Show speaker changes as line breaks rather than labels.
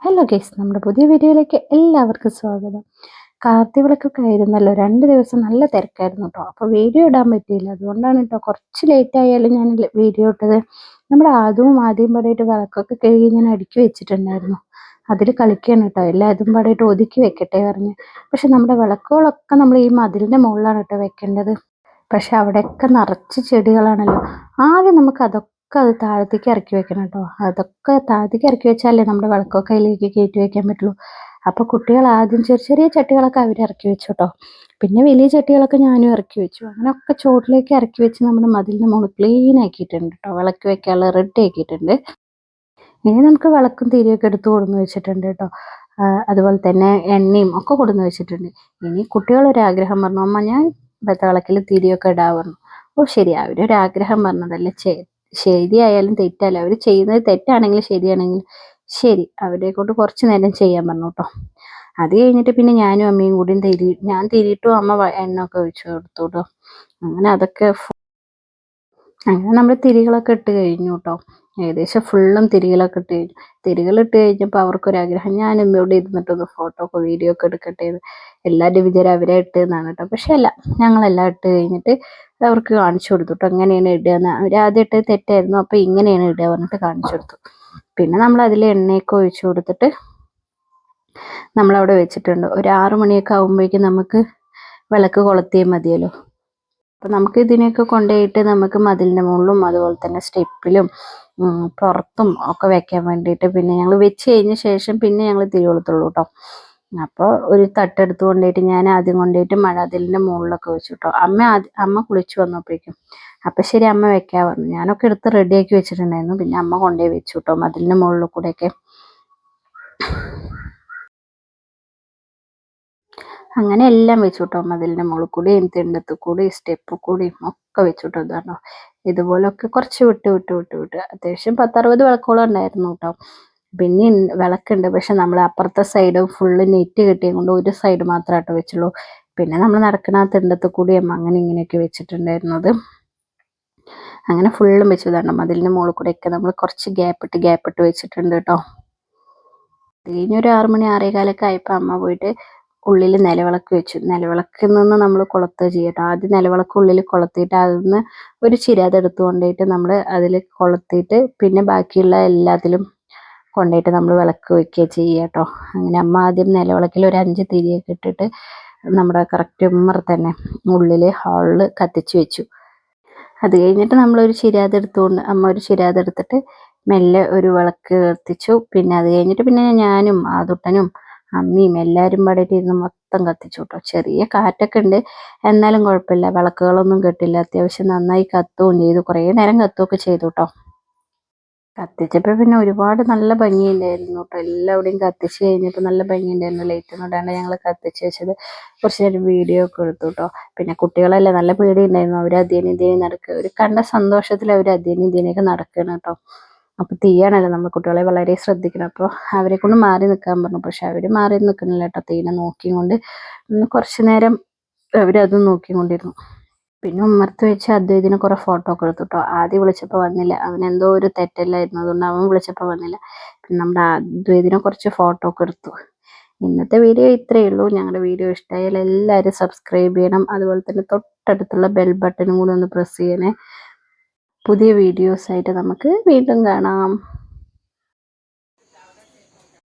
Hello guys, നമ്മുടെ പുതിയ വീഡിയോയിലേക്ക് എല്ലാവർക്കും സ്വാഗതം. കാർത്തിക വിളക്കൊക്കെ ആയിരുന്നല്ലോ, 2 ദിവസം നല്ല തിരക്കായിരുന്നു കേട്ടോ. അപ്പോൾ വീഡിയോ ഇടാൻ പറ്റിയില്ല, അതുകൊണ്ടാണ് കേട്ടോ കുറച്ച് ലേറ്റ് ആയാലും ഞാൻ വീഡിയോ ഇട്ടത്. നമ്മുടെ ആദ്യം പാടായിട്ട് വിളക്കൊക്കെ കഴുകി ഞാൻ അടുക്കി വെച്ചിട്ടുണ്ടായിരുന്നു. അതിൽ കളിക്കുകയാണ് കേട്ടോ. അതും പാടായിട്ട് ഒതുക്കി വെക്കട്ടെ പറഞ്ഞ്. പക്ഷെ നമ്മുടെ വിളക്കുകളൊക്കെ നമ്മൾ ഈ മതിലിൻ്റെ മുകളിലാണ് കേട്ടോ വെക്കേണ്ടത്. പക്ഷെ അവിടെയൊക്കെ നിറച്ച് ചെടികളാണല്ലോ. ആദ്യം നമുക്ക് അത് താഴത്തേക്ക് ഇറക്കി വെക്കണം കേട്ടോ. അതൊക്കെ താഴത്തേക്ക് ഇറക്കി വെച്ചാലേ നമ്മുടെ വിളക്കൊക്കെ അതിലേക്ക് കയറ്റി വെക്കാൻ പറ്റുള്ളൂ. അപ്പോൾ കുട്ടികൾ ആദ്യം ചെറിയ ചെറിയ ചട്ടികളൊക്കെ അവർ ഇറക്കി വെച്ചു കേട്ടോ. പിന്നെ വലിയ ചട്ടികളൊക്കെ ഞാനും ഇറക്കി വെച്ചു. അങ്ങനെയൊക്കെ ചുവട്ടിലേക്ക് ഇറക്കി വെച്ച് നമ്മുടെ മതിലിൻ്റെ മുകളിൽ ക്ലീൻ ആക്കിയിട്ടുണ്ട് കേട്ടോ. വിളക്ക് വെക്കാനുള്ള റെഡി ആക്കിയിട്ടുണ്ട്. ഇനി നമുക്ക് വിളക്കും തിരിയൊക്കെ എടുത്ത് കൊടുന്ന് വെച്ചിട്ടുണ്ട് കേട്ടോ. അതുപോലെ തന്നെ എണ്ണയും ഒക്കെ കൊടുന്ന് വെച്ചിട്ടുണ്ട്. ഇനി കുട്ടികളൊരാഗ്രഹം പറഞ്ഞു, അമ്മ ഞാൻ വിളക്കിൽ തിരിയൊക്കെ ഇടാൻ പറഞ്ഞു. ഓ ശരി, അവരൊരാഗ്രഹം പറഞ്ഞതല്ലേ, ശരിയായാലും തെറ്റായാലും അവർ ചെയ്യുന്നത് തെറ്റാണെങ്കിലും ശരിയാണെങ്കിലും ശരി, അവരെ കൊണ്ട് കുറച്ച് നേരം ചെയ്യാൻ പറഞ്ഞു കേട്ടോ. അത് കഴിഞ്ഞിട്ട് പിന്നെ ഞാനും അമ്മയും കൂടി ഞാൻ തിരിയിട്ടും അമ്മ എണ്ണ ഒക്കെ ഒഴിച്ചു കൊടുത്തു കേട്ടോ. അങ്ങനെ നമ്മൾ തിരികളൊക്കെ ഇട്ട് കഴിഞ്ഞു കേട്ടോ. ഏകദേശം ഫുള്ളും തിരികളൊക്കെ ഇട്ട് കഴിഞ്ഞു. തിരികളിട്ട് കഴിഞ്ഞപ്പോൾ അവർക്കൊരാഗ്രഹം, ഞാനും ഇവിടെ ഇരുന്നിട്ടൊന്ന് ഫോട്ടോ ഒക്കെ വീഡിയോ ഒക്കെ എടുക്കട്ടെ എന്ന്. എല്ലാവരും വിചാരം അവരെ ഇട്ടെന്നാണ് കേട്ടോ. പക്ഷെ അല്ല, ഞങ്ങളെല്ലാം ഇട്ട് കഴിഞ്ഞിട്ട് അവർക്ക് കാണിച്ചു കൊടുത്തു കേട്ടോ. എങ്ങനെയാണ് ഇടുക എന്ന്. അവർ ആദ്യം ഇട്ടത് തെറ്റായിരുന്നു, അപ്പോൾ ഇങ്ങനെയാണ് ഇടുക പറഞ്ഞിട്ട് കാണിച്ചു കൊടുത്തു. പിന്നെ നമ്മൾ അതിൽ എണ്ണയൊക്കെ ഒഴിച്ചു കൊടുത്തിട്ട് നമ്മളവിടെ വെച്ചിട്ടുണ്ട്. ഒരു 6 മണിയൊക്കെ ആകുമ്പോഴേക്കും നമുക്ക് വിളക്ക് കൊളുത്തിയാൽ മതിയല്ലോ. അപ്പം നമുക്ക് ഇതിനെയൊക്കെ കൊണ്ടുപോയിട്ട് നമുക്ക് മതിലിൻ്റെ മുകളിലും അതുപോലെ തന്നെ സ്റ്റെപ്പിലും പുറത്തും ഒക്കെ വെക്കാൻ വേണ്ടിയിട്ട് പിന്നെ ഞങ്ങൾ വെച്ച് കഴിഞ്ഞ ശേഷം പിന്നെ ഞങ്ങൾ തിരി കൊളുത്തുള്ളൂ കേട്ടോ. അപ്പോൾ ഒരു തട്ടെടുത്ത് കൊണ്ടുപോയിട്ട് ഞാൻ ആദ്യം കൊണ്ടുപോയിട്ട് മഴതിലിൻ്റെ മുകളിലൊക്കെ വെച്ചു കേട്ടോ. അമ്മ കുളിച്ച് വന്നപ്പോഴേക്കും അപ്പം ശരി അമ്മ വെക്കാൻ പറഞ്ഞു. ഞാനൊക്കെ എടുത്ത് റെഡിയാക്കി വെച്ചിട്ടുണ്ടായിരുന്നു. പിന്നെ അമ്മ കൊണ്ടുപോയി വെച്ചു കേട്ടോ മതിലിൻ്റെ മുകളിൽ കൂടെയൊക്കെ. അങ്ങനെ എല്ലാം വെച്ചു കേട്ടോ. മതിലിൻ്റെ മുകളിൽ കൂടിയും തിണ്ടത്ത് കൂടിയും സ്റ്റെപ്പ് കൂടിയും ഒക്കെ വെച്ചു കേട്ടോ. ഇതാണോ, ഇതുപോലൊക്കെ കുറച്ച് വിട്ട് അത്യാവശ്യം 10-60 വിളക്കോളം ഉണ്ടായിരുന്നു കേട്ടോ. പിന്നെ വിളക്കുണ്ട്, പക്ഷെ നമ്മൾ അപ്പുറത്തെ സൈഡ് ഫുള്ള് നെറ്റ് കിട്ടിയത് കൊണ്ട് ഒരു സൈഡ് മാത്രമേ കേട്ടോ വെച്ചുള്ളൂ. പിന്നെ നമ്മൾ നടക്കുന്ന തിണ്ടത്ത് കൂടിയും അങ്ങനെ ഇങ്ങനെയൊക്കെ വെച്ചിട്ടുണ്ടായിരുന്നത്. അങ്ങനെ ഫുള്ളും വെച്ചു. ഇതാണ് മതിലിൻ്റെ മുകളിൽ കൂടെയൊക്കെ നമ്മൾ കുറച്ച് ഗ്യാപ്പിട്ട് വെച്ചിട്ടുണ്ട് കേട്ടോ. കഴിഞ്ഞൊരു 6 മണി 6:15 ആയപ്പോൾ അമ്മ പോയിട്ട് ഉള്ളിൽ നിലവിളക്ക് വെച്ചു. നിലവിളക്കിൽ നിന്ന് നമ്മൾ കൊളുത്തുക ചെയ്യട്ടോ. ആദ്യം നിലവിളക്ക് ഉള്ളിൽ കൊളുത്തിയിട്ട് അതിൽ നിന്ന് ഒരു ചിരാത് എടുത്തു കൊണ്ടുപോയിട്ട് നമ്മൾ അതിൽ കൊളുത്തിയിട്ട് പിന്നെ ബാക്കിയുള്ള എല്ലാത്തിലും കൊണ്ടുപോയിട്ട് നമ്മൾ വിളക്ക് വയ്ക്കുക ചെയ്യുക കേട്ടോ. അങ്ങനെ അമ്മ ആദ്യം നിലവിളക്കിൽ ഒരു 5 തിരിയൊക്കെ ഇട്ടിട്ട് നമ്മുടെ കറക്റ്റ് ഉമ്മർ തന്നെ ഉള്ളിൽ ഹാളിൽ കത്തിച്ച് വെച്ചു. അത് കഴിഞ്ഞിട്ട് നമ്മളൊരു അമ്മ ഒരു ചിരാത് എടുത്തിട്ട് മെല്ലെ ഒരു വിളക്ക് കത്തിച്ചു. പിന്നെ അത് കഴിഞ്ഞിട്ട് പിന്നെ ഞാനും ആദുട്ടനും അമ്മയും എല്ലാവരും പാടിയിട്ട് ഇരുന്ന് മൊത്തം കത്തിച്ചു കേട്ടോ. ചെറിയ കാറ്റൊക്കെ ഉണ്ട്, എന്നാലും കുഴപ്പമില്ല. വിളക്കുകളൊന്നും കെട്ടില്ല. അത്യാവശ്യം നന്നായി കത്തുകയും ചെയ്തു. കുറേ നേരം കത്തുകയൊക്കെ ചെയ്തു കേട്ടോ. കത്തിച്ചപ്പോൾ പിന്നെ ഒരുപാട് നല്ല ഭംഗിയുണ്ടായിരുന്നു കേട്ടോ. എല്ലാവിടെയും കത്തിച്ച് കഴിഞ്ഞപ്പോൾ നല്ല ഭംഗിയുണ്ടായിരുന്നു. ലൈറ്റൊന്നും ഇടാണ്ട് ഞങ്ങൾ കത്തിച്ച് വെച്ചത്. കുറച്ച് നേരം വീഡിയോ ഒക്കെ എടുത്തു കേട്ടോ. പിന്നെ കുട്ടികളെല്ലാം നല്ല പേടിയുണ്ടായിരുന്നു. അവർ അധ്യയനം നടക്കുക, ഒരു കണ്ട സന്തോഷത്തിൽ അവർ അധ്യയനമൊക്കെ നടക്കണം കേട്ടോ. അപ്പോൾ തീയാണല്ലോ, നമ്മൾ കുട്ടികളെ വളരെ ശ്രദ്ധിക്കണം. അപ്പോൾ അവരെ കൊണ്ട് മാറി നിൽക്കാൻ പറഞ്ഞു. പക്ഷെ അവർ മാറി നിൽക്കുന്നില്ല കേട്ടോ. തീനെ നോക്കിക്കൊണ്ട് കുറച്ച് നേരം അവരതും നോക്കിക്കൊണ്ടിരുന്നു. പിന്നെ ഉമ്മർത്ത് വെച്ച് അദ്വൈതിനെ കുറേ ഫോട്ടോ ഒക്കെ എടുത്തു കേട്ടോ. ആദ്യം വിളിച്ചപ്പോൾ വന്നില്ല, അവനെന്തോ ഒരു തെറ്റല്ലായിരുന്നു, അതുകൊണ്ട് അവൻ വിളിച്ചപ്പോൾ വന്നില്ല. പിന്നെ നമ്മുടെ അദ്വൈതിനെ കുറച്ച് ഫോട്ടോ ഒക്കെ എടുത്തു. ഇന്നത്തെ വീഡിയോ ഇത്രയേ ഉള്ളൂ. ഞങ്ങളുടെ വീഡിയോ ഇഷ്ടമായാൽ എല്ലാവരും സബ്സ്ക്രൈബ് ചെയ്യണം. അതുപോലെ തന്നെ തൊട്ടടുത്തുള്ള ബെൽ ബട്ടണും കൂടി ഒന്ന് പ്രസ് ചെയ്യണേ. പുതിയ വീഡിയോസായിട്ട് നമുക്ക് വീണ്ടും കാണാം.